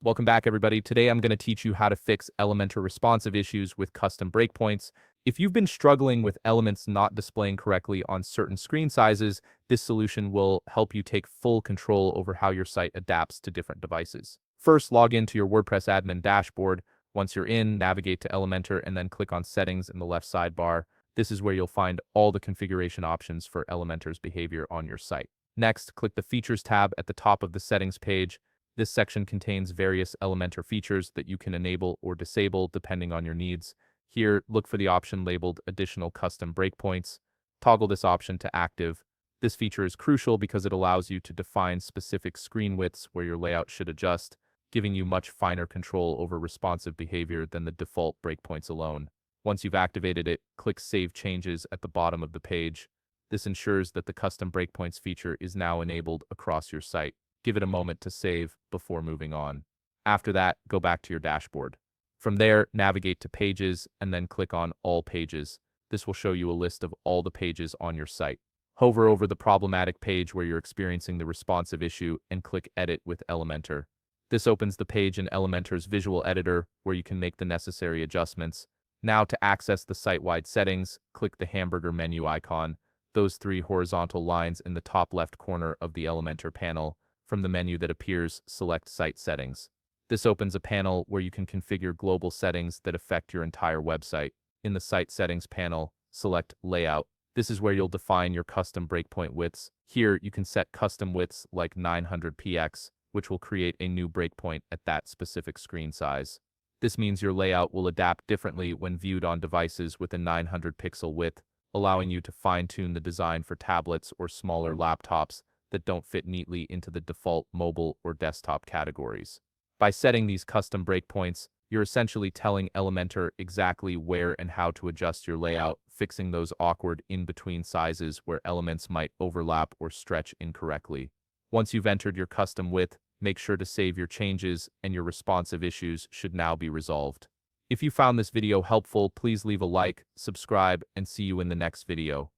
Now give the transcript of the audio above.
Welcome back, everybody. Today I'm going to teach you how to fix Elementor responsive issues with custom breakpoints. If you've been struggling with elements not displaying correctly on certain screen sizes, this solution will help you take full control over how your site adapts to different devices. First, log into your WordPress admin dashboard. Once you're in, navigate to Elementor and then click on Settings in the left sidebar. This is where you'll find all the configuration options for Elementor's behavior on your site. Next, click the Features tab at the top of the Settings page. This section contains various Elementor features that you can enable or disable depending on your needs. Here, look for the option labeled Additional Custom Breakpoints. Toggle this option to active. This feature is crucial because it allows you to define specific screen widths where your layout should adjust, giving you much finer control over responsive behavior than the default breakpoints alone. Once you've activated it, click Save Changes at the bottom of the page. This ensures that the custom breakpoints feature is now enabled across your site. Give it a moment to save before moving on. After that, go back to your dashboard. From there, navigate to Pages and then click on All Pages. This will show you a list of all the pages on your site. Hover over the problematic page where you're experiencing the responsive issue and click Edit with Elementor. This opens the page in Elementor's visual editor where you can make the necessary adjustments. Now, to access the site-wide settings, click the hamburger menu icon, those three horizontal lines in the top left corner of the Elementor panel. From the menu that appears, select Site Settings. This opens a panel where you can configure global settings that affect your entire website. In the Site Settings panel, select Layout. This is where you'll define your custom breakpoint widths. Here, you can set custom widths like 900px, which will create a new breakpoint at that specific screen size. This means your layout will adapt differently when viewed on devices with a 900 pixel width, allowing you to fine-tune the design for tablets or smaller laptops that don't fit neatly into the default mobile or desktop categories. By setting these custom breakpoints, you're essentially telling Elementor exactly where and how to adjust your layout, fixing those awkward in-between sizes where elements might overlap or stretch incorrectly. Once you've entered your custom width, make sure to save your changes and your responsive issues should now be resolved. If you found this video helpful, please leave a like, subscribe, and see you in the next video.